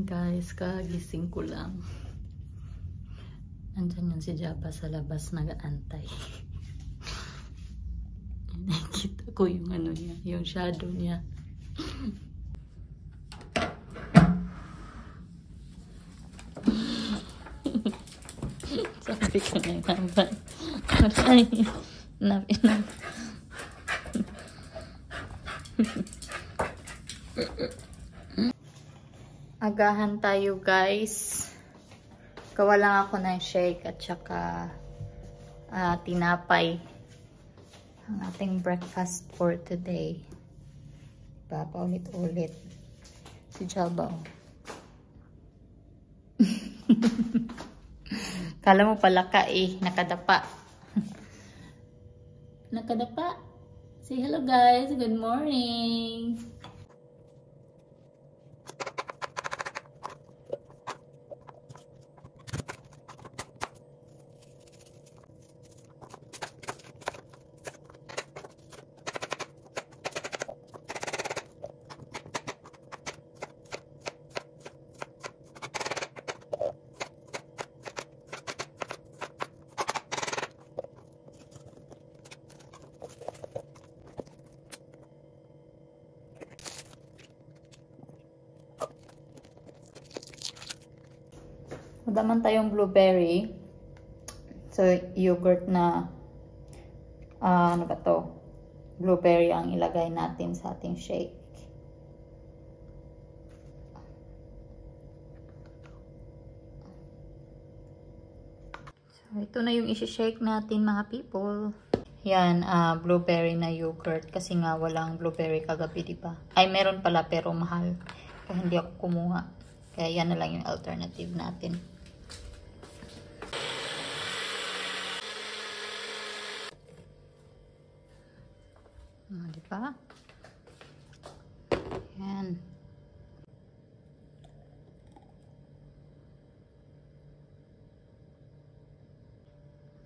Guys, kagising ko lang. Andyan yan si Japa sa labas nag-aantay. Nakikita ko yung ano niya, yung shadow niya. Sabi ko na naman. Aray. Agahan tayo guys. Gawa lang ako ng shake at saka tinapay. Ang ating breakfast for today. Diba? Paulit-ulit. Si Jaba. Kala mo pala ka nakadapa. Nakadapa. Say hello guys. Good morning. Madaman tayong blueberry. So, yogurt na, ano ba to? Blueberry ang ilagay natin sa ating shake. So, ito na yung isi-shake natin mga people. Yan, blueberry na yogurt. Kasi nga walang blueberry kagabi, diba? Ay, meron pala pero mahal. Kaya hindi ako kumuha. Kaya yan na lang yung alternative natin. Diba? Yan.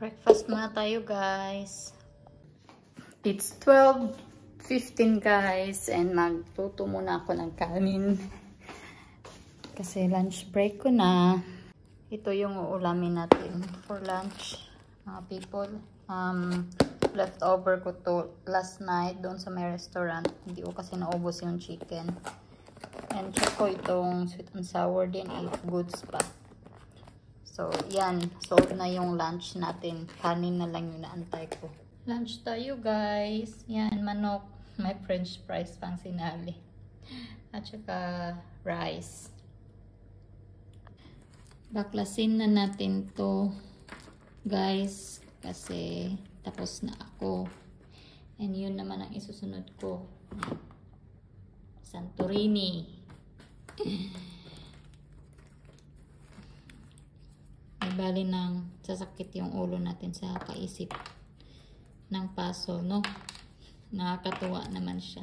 Breakfast muna tayo guys. It's 12:15 guys and magluto muna ako ng kanin. Kasi lunch break ko na. Ito yung uulamin natin for lunch mga people. Leftover ko to last night doon sa may restaurant. Hindi ko kasi naubos yung chicken. And check ko itong sweet and sour din if goods pa. So, yan. Solve na yung lunch natin. Kanin na lang yung naantay ko. Lunch tayo guys. Yan, manok. May french fries pang sinali. At saka rice. Baklasin na natin to guys. Kasi tapos na ako. And yun naman ang isusunod ko. Santorini. Ay bali nang sasakit yung ulo natin sa kaisip ng puzzle, no? Nakakatuwa naman siya.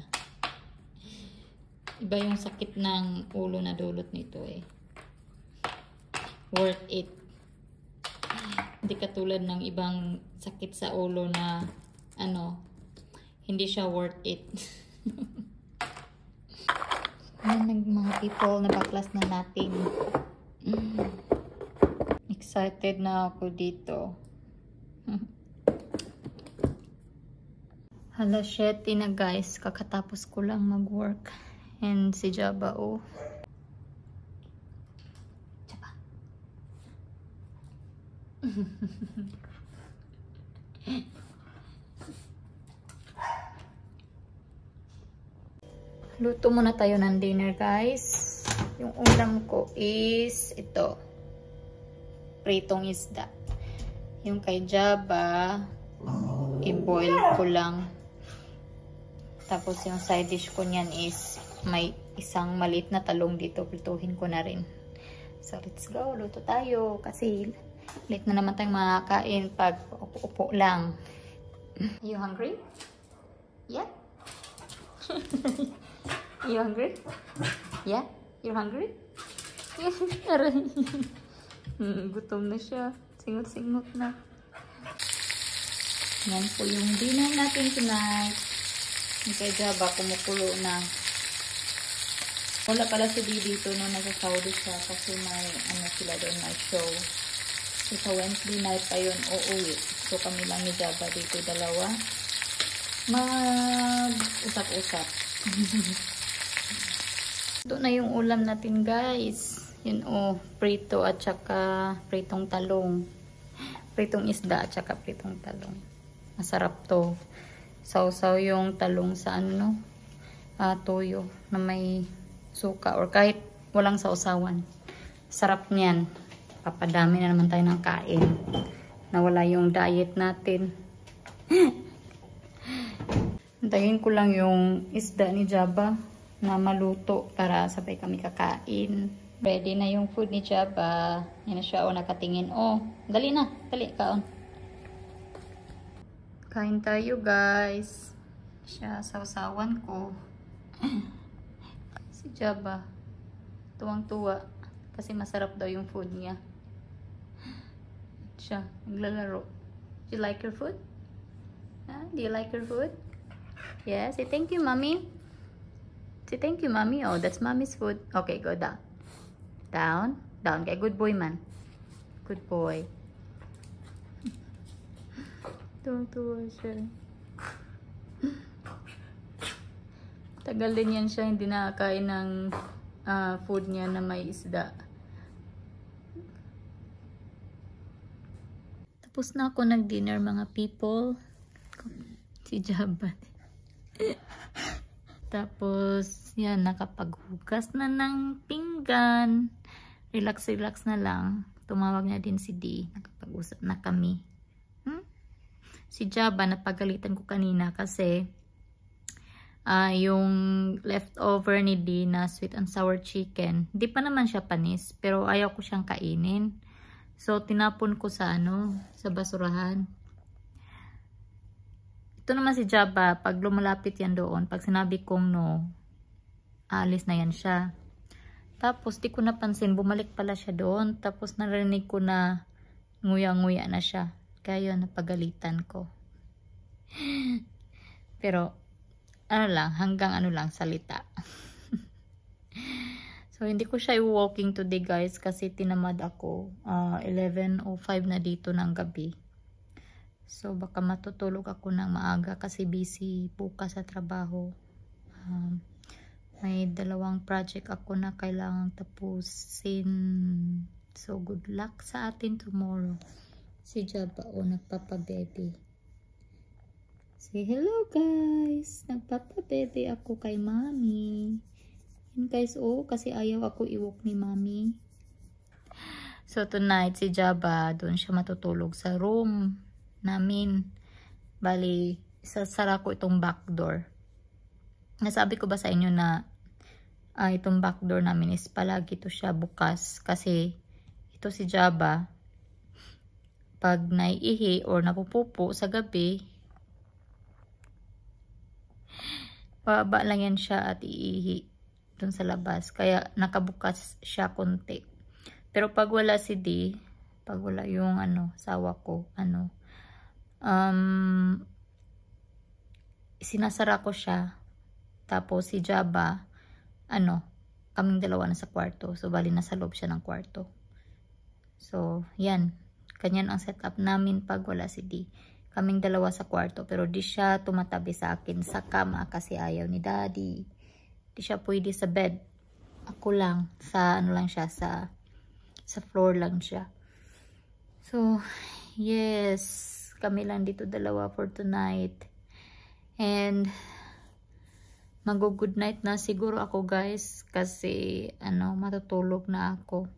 Iba yung sakit ng ulo na dulot nito eh. Worth it. Hindi katulad ng ibang sakit sa ulo na hindi siya worth it. Ayan mga people, nabaklas na natin. Excited na ako dito. Hala, 7 na guys. Kakatapos ko lang mag-work. And si Jaba, Jaba. Luto muna tayo ng dinner guys. Yung ulam ko is ito. Pritong isda. Yung kay Jaba, i-boil ko lang. Tapos yung side dish ko niyan is may isang maliit na talong dito. Prituhin ko na rin. So let's go. Luto tayo. Kasi late na naman tayong makakain pag upo lang. You hungry? Yeah? You hungry? Yeah? You're hungry? Gutom na siya. Singot-singot na. Yan po yung dinner natin tonight. Yung kay Jaba, kumukulo na. Wala pala si Dee dito nung nasa-Saudi siya kasi may ano sila doon, may show. So sa Wednesday night pa yun uuwi. So kami lang ni Jabba dito dalawa. Mag-usap-usap. Ito na yung ulam natin guys. Yun prito at saka pritong talong. Pritong isda at saka pritong talong. Masarap to. Sausaw yung talong sa toyo na may suka or kahit walang sausawan. Sarap niyan. Papadami na naman tayo ng kain. Nawala yung diet natin. Antayin ko lang yung isda ni Jabba na maluto para sabay kami kakain. Ready na yung food ni Jabba. Yan na siya nakatingin. Dali na. Dali, kaon. Kain tayo guys. Siya, sausawan ko. Si Jabba. Tuwang-tuwa. Kasi masarap daw yung food niya. Siya, naglalaro. Do you like your food? Do you like your food? Yeah, say thank you, mommy. Say thank you, mommy. Oh, that's mommy's food. Okay, go down. Down. Down. Okay, good boy, man. Good boy. Tuwang-tuwa siya. Tagal din yan siya hindi nakakain ng food niya na may isda. Tapos na ako nag-dinner mga people. Si Jabba. Tapos yan, nakapaghugas na ng pinggan. Relax na lang. Tumawag na din si Dee. Nakapag-usap na kami. Si Jabba, napagalitan ko kanina kasi yung leftover ni Dee na sweet and sour chicken, di pa naman siya panis, pero ayaw ko siyang kainin. So, tinapon ko sa sa basurahan. Ito naman si Jabba, pag lumalapit yan doon, pag sinabi kong no, aalis na yan siya. Tapos, di ko napansin, bumalik pala siya doon. Tapos, narinig ko na nguya-nguya na siya. Kaya yun, napagalitan ko. Pero, hanggang salita. So, hindi ko siya i-walking today guys kasi tinamad ako. 11:05 na dito ng gabi. So, baka matutulog ako ng maaga kasi busy bukas sa trabaho. May 2 project ako na kailangang tapusin. So, good luck sa atin tomorrow. Si Jabba nagpapa-baby. Say hello guys! Nagpapa-baby ako kay mommy. Yan guys, kasi ayaw ako iwalk ni mommy. So tonight si Jabba, doon siya matutulog sa room namin. Bali, sasara ko itong back door. Nasabi ko ba sa inyo na itong back door namin is palagi to siya bukas. Kasi ito si Jabba, pag naiihi or napupupo sa gabi, baba lang yan siya at iihi dun sa labas. Kaya nakabukas siya konti. Pero pag wala si Dee, pag wala yung sawa ko, sinasara ko siya. Tapos si Jabba, kaming dalawa na sa kwarto. So bali nasa loob siya ng kwarto. So yan, ganyan ang setup namin pag wala si Dee. Kaming dalawa sa kwarto, pero di siya tumatabi sa akin sa kama kasi ayaw ni daddy. Di siya pwede sa bed. Ako lang, sa lang siya, sa floor lang siya. So, yes, kami lang dito dalawa for tonight. And, mag-good night na siguro ako guys, kasi, matutulog na ako.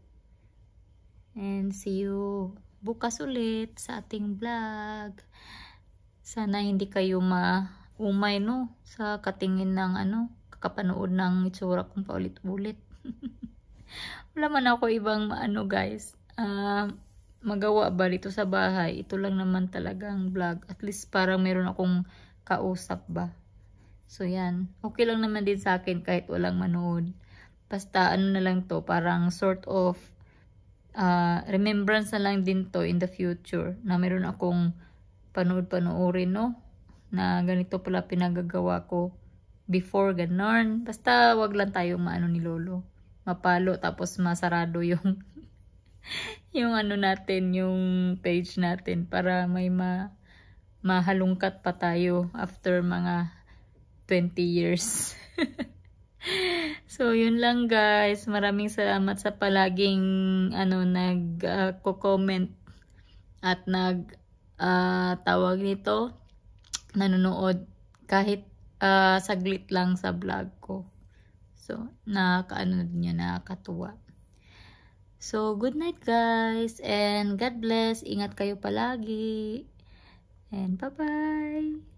And, see you bukas ulit sa ating vlog. Sana hindi kayo maumay sa katingin ng kakapanood ng itsura kong paulit-ulit. Wala man ako ibang guys. Magawa ba dito sa bahay? Ito lang naman talagang vlog. At least parang meron akong kausap ba. So yan. Okay lang naman din sa akin kahit walang manood. Basta na lang to, parang sort of remembrance na lang din to in the future na meron akong panoorin na ganito pala pinagagawa ko before ganon. Basta wag lang tayong maano ni lolo. Mapalo tapos masarado yung yung ano natin, yung page natin para may mahalungkat pa tayo after mga 20 years. So yun lang guys, maraming salamat sa palaging nag-comment at tawag nito, nanonood kahit saglit lang sa vlog ko. So nakakatuwa. So good night guys, and God bless. Ingat kayo palagi. And bye-bye.